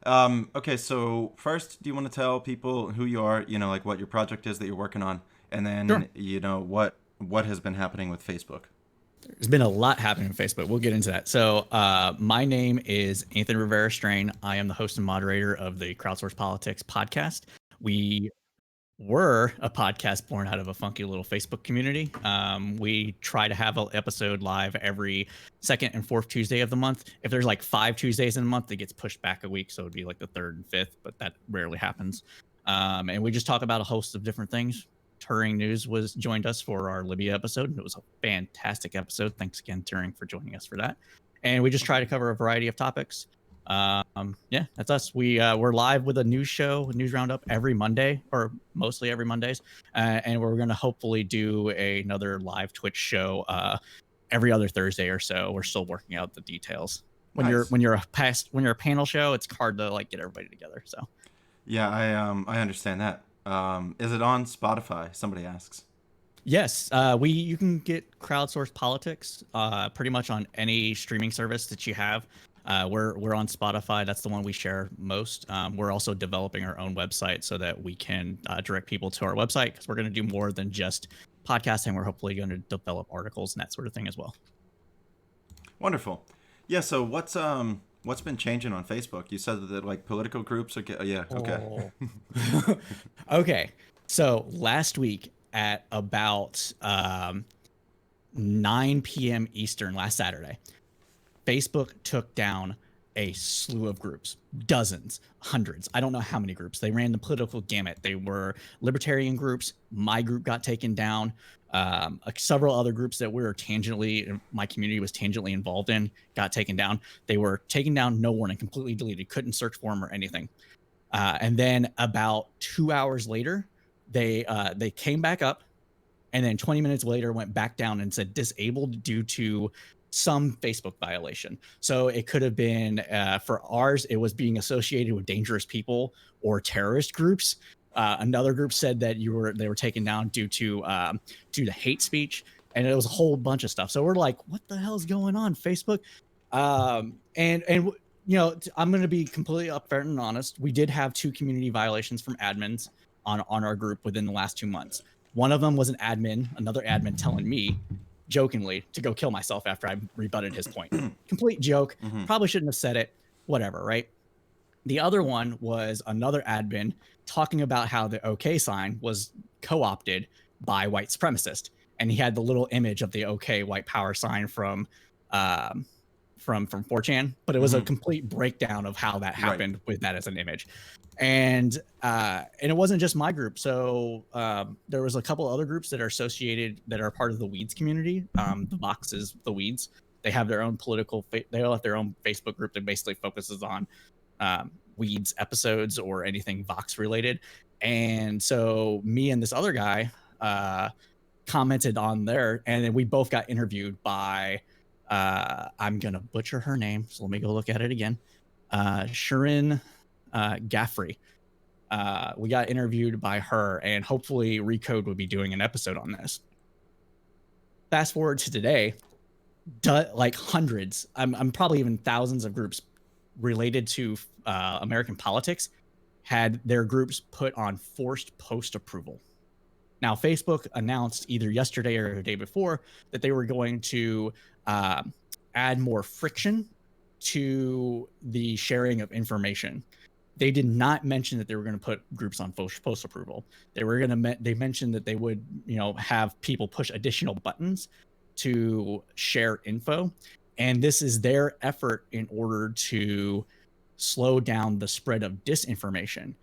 Okay, so first, do you want to tell people who you are, like what your project is that you're working on, and Sure. then, what has been happening with Facebook? There's been a lot happening on Facebook. We'll get into that. So, my name is Anthony Rivera Strain. I am the host and moderator of the CrowdSourcedPolitics podcast. We were a podcast born out of a funky little Facebook community. We try to have an episode live every second and fourth Tuesday of the month. If there's like 5 Tuesdays in a month, it gets pushed back a week. So it'd be like the third and fifth, but that rarely happens. And we just talk about a host of different things. Turing News was joined us for our Libya episode, and it was a fantastic episode. Thanks again, Turing, for joining us for that. And we just try to cover a variety of topics. Yeah, that's us. We're live with a news show, a news roundup every Monday, or mostly every Mondays, and we're gonna hopefully do another live Twitch show every other Thursday or so. We're still working out the details. When you're Nice. when you're a past when you're a panel show, it's hard to like get everybody together. So Yeah, I understand that. Is it on Spotify? Somebody asks. yes, you can get crowdsourced politics pretty much on any streaming service that you have. We're on Spotify. That's the one we share most. We're also developing our own website so that we can direct people to our website because we're going to do more than just podcasting. We're hopefully going to develop articles and that sort of thing as well. Wonderful. Yeah. So what's been changing on Facebook? You said that like political groups are. Yeah. Okay. Oh. Okay. So last week at about 9 p.m. Eastern last Saturday, Facebook took down a slew of groups, dozens, hundreds. I don't know how many groups. They ran the political gamut. They were libertarian groups. My group got taken down. Several other groups that my community was tangentially involved in, got taken down. They were taken down, no warning, completely deleted. Couldn't search for them or anything. And then about 2 hours later, they came back up, and then 20 minutes later went back down and said disabled due to some Facebook violation. So it could have been for ours, it was being associated with dangerous people or terrorist groups. Another group said that they were taken down due to hate speech, and it was a whole bunch of stuff. So we're like, what the hell is going on, Facebook? And I'm going to be completely upfront and honest. We did have 2 community violations from admins on our group within the last 2 months. One of them was another admin telling me jokingly to go kill myself after I rebutted his point. Complete joke. Hmm. Probably shouldn't have said it. Whatever, right? The other one was another admin talking about how the OK sign was co-opted by white supremacists, and he had the little image of the OK white power sign um, from 4chan, but it was a Hmm. complete breakdown of how that Right. happened with that as an image. And it wasn't just my group. So there was a couple other groups that are associated that are part of the Weeds community. The Vox is the Weeds. They have their own they all have their own Facebook group that basically focuses on Weeds episodes or anything Vox related. And so me and this other guy commented on there, and then we both got interviewed by I'm gonna butcher her name, so let me go look at it again. Sharon Gaffrey. We got interviewed by her, and hopefully Recode will be doing an episode on this. Fast forward to today, like hundreds, I'm probably even thousands of groups related to American politics had their groups put on forced post approval. Now, Facebook announced either yesterday or the day before that they were going to uh, add more friction to the sharing of information. They did not mention that they were going to put groups on post approval. They mentioned that they would, have people push additional buttons to share info, and this is their effort in order to slow down the spread of disinformation.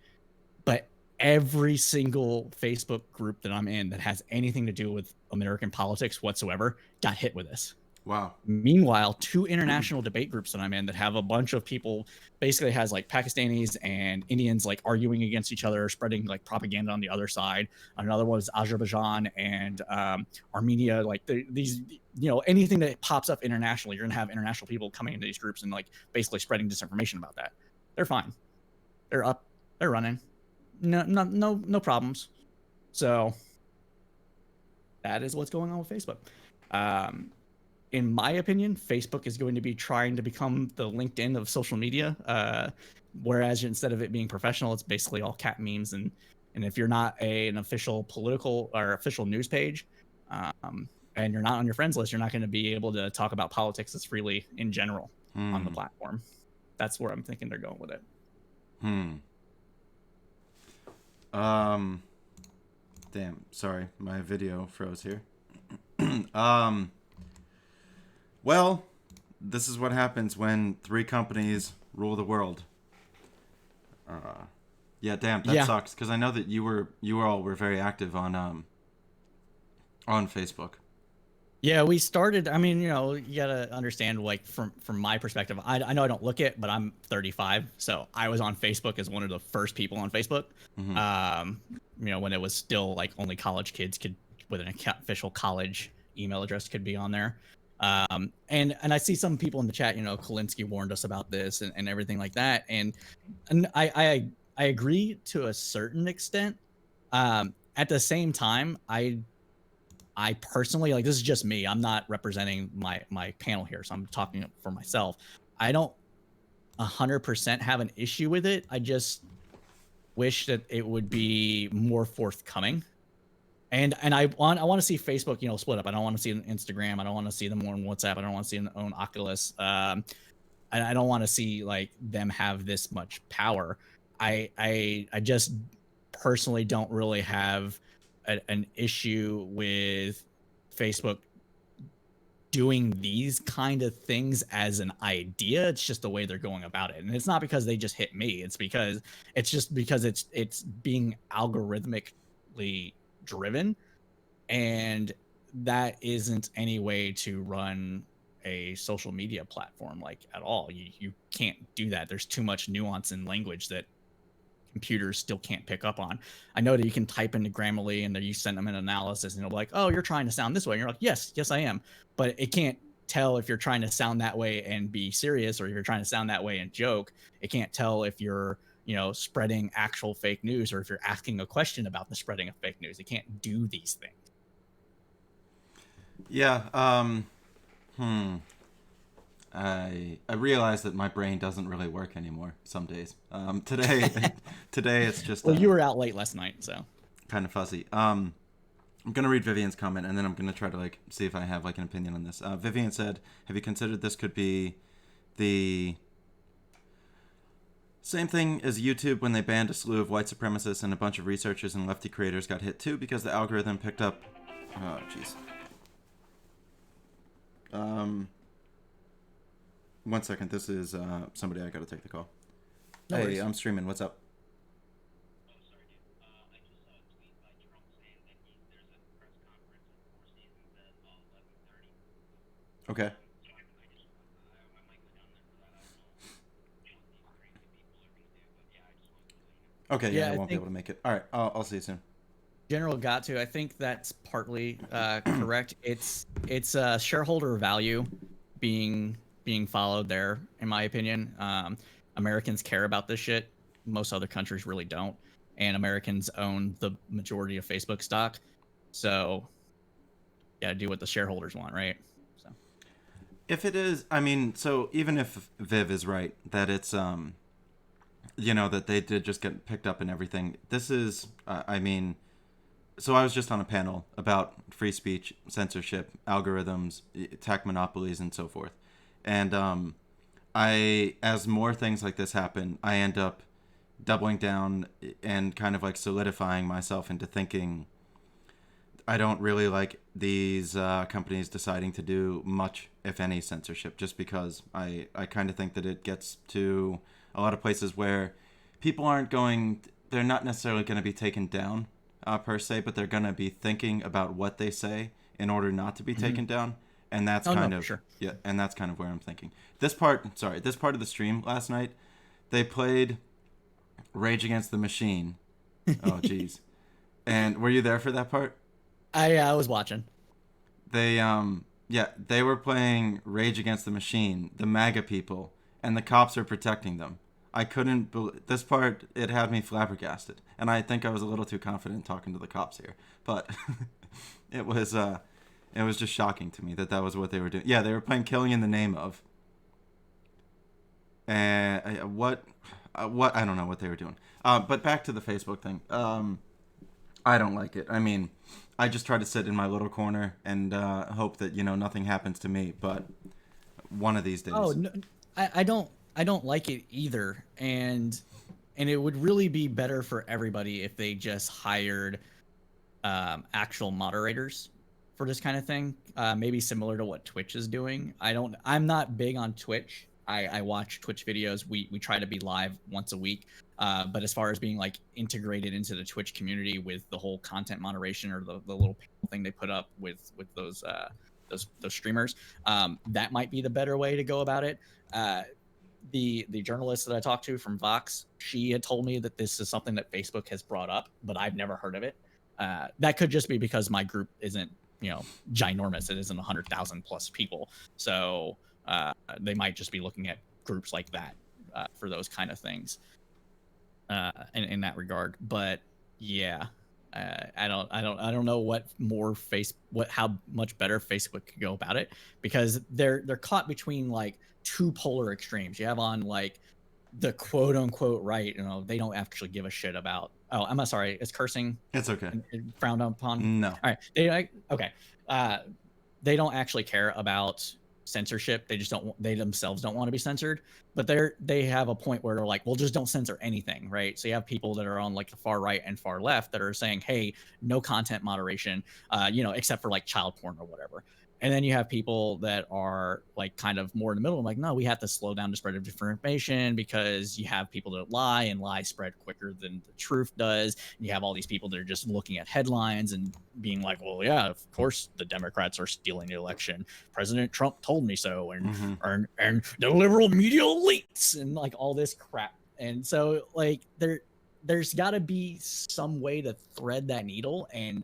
But every single Facebook group that I'm in that has anything to do with American politics whatsoever got hit with this. Wow. Meanwhile, 2 international debate groups that I'm in that have a bunch of people, basically has like Pakistanis and Indians like arguing against each other, spreading like propaganda on the other side. Another one is Azerbaijan and Armenia. Like these, anything that pops up internationally, you're gonna have international people coming into these groups and like basically spreading disinformation about that. They're fine. They're up. They're running. No problems. So that is what's going on with Facebook. in my opinion, Facebook is going to be trying to become the LinkedIn of social media. Whereas instead of it being professional, it's basically all cat memes. And if you're not an official political or official news page, and you're not on your friends list, you're not going to be able to talk about politics as freely in general on the platform. That's where I'm thinking they're going with it. Damn, sorry, my video froze here. Well, this is what happens when 3 companies rule the world. Yeah, damn, that sucks. Because I know that you all were very active on Facebook. Yeah, we started. I mean, you gotta understand, like from my perspective, I know I don't look it, but I'm 35, so I was on Facebook as one of the first people on Facebook. When it was still like only college kids could, with an official college email address, could be on there. And I see some people in the chat, Kolinsky warned us about this and everything like that, and I agree to a certain extent. At the same time, I personally, like, this is just me. I'm not representing my panel here, so I'm talking for myself. I don't 100% have an issue with it. I just wish that it would be more forthcoming. And I want to see Facebook, split up. I don't want to see it on Instagram. I don't want to see them more on WhatsApp. I don't want to see them own Oculus. I don't want to see like them have this much power. I just personally don't really have an issue with Facebook doing these kind of things as an idea. It's just the way they're going about it, and it's not because they just hit me. It's because it's being algorithmically driven, and that isn't any way to run a social media platform like at all. You can't do that. There's too much nuance in language that computers still can't pick up on. I know that you can type into Grammarly and then you send them an analysis and it'll be like, oh, you're trying to sound this way. And you're like, yes, I am. But it can't tell if you're trying to sound that way and be serious, or if you're trying to sound that way and joke. It can't tell if you're, spreading actual fake news, or if you're asking a question about the spreading of fake news. It can't do these things. Yeah. I realize that my brain doesn't really work anymore some days. Today it's just well, you were out late last night, so kind of fuzzy. I'm gonna read Vivian's comment, and then I'm gonna try to like see if I have like an opinion on this. Vivian said, "Have you considered this could be the same thing as YouTube when they banned a slew of white supremacists and a bunch of researchers and lefty creators got hit too because the algorithm picked up." Oh, jeez. 1 second. This is somebody. I gotta take the call. No hey, worries. I'm streaming. What's up? Oh, sorry, dude. I just saw a tweet by Trump saying that there's a press conference in Four Seasons at 11:30. Okay. So I might go down there for that. I don't know what these crazy people are gonna do, but yeah, I just wanted to let you know. Okay. Yeah, I won't be able to make it. All right. I'll see you soon. General got to. I think that's partly correct. It's shareholder value being followed there, in my opinion. Americans care about this shit. Most other countries really don't, and Americans own the majority of Facebook stock. So, yeah, do what the shareholders want, right? So, if it is, I mean, so even if Viv is right that it's that they did just get picked up and everything, this is, I mean. So I was just on a panel about free speech, censorship, algorithms, tech monopolies, and so forth. And as more things like this happen, I end up doubling down and kind of like solidifying myself into thinking I don't really like these companies deciding to do much, if any, censorship, just because I kind of think that it gets to a lot of places where people they're not necessarily going to be taken down. Per se, but they're gonna be thinking about what they say in order not to be taken down, and that's and that's kind of where I'm thinking. This part of the stream last night, they played Rage Against the Machine. Oh, jeez. And were you there for that part? I was watching. They they were playing Rage Against the Machine, the MAGA people, and the cops are protecting them. I couldn't believe this part. It had me flabbergasted, and I think I was a little too confident talking to the cops here. But it It was just shocking to me that that was what they were doing. Yeah, they were playing Killing in the Name of. And what I don't know what they were doing. But back to the Facebook thing. I don't like it. I mean, I just try to sit in my little corner and hope that nothing happens to me. But one of these days. Oh no, I don't like it either, and it would really be better for everybody if they just hired actual moderators for this kind of thing. Maybe similar to what Twitch is doing. I'm not big on Twitch. I watch Twitch videos. We try to be live once a week. But as far as being like integrated into the Twitch community with the whole content moderation or the little thing they put up with those streamers, that might be the better way to go about it. The journalist that I talked to from Vox, she had told me that this is something that Facebook has brought up, but I've never heard of it. That could just be because my group isn't ginormous. It isn't 100,000 plus people, so they might just be looking at groups like that for those kind of things in that regard. But yeah, I don't know how much better Facebook could go about it, because they're caught between like two polar extremes. You have on like the quote unquote right, they don't actually give a shit about. Oh, I'm sorry, is cursing? It's okay. Frowned upon? No. All right. They don't actually care about censorship. They themselves don't want to be censored, but they have a point where they're like, well, just don't censor anything, right? So you have people that are on like the far right and far left that are saying, hey, no content moderation, except for like child porn or whatever. And then you have people that are like kind of more in the middle. I'm like, no, we have to slow down the spread of disinformation, because you have people that lie, and lies spread quicker than the truth does. And you have all these people that are just looking at headlines and being like, well, yeah, of course the Democrats are stealing the election. President Trump told me so. And and the liberal media elites and like all this crap. And so like there's got to be some way to thread that needle and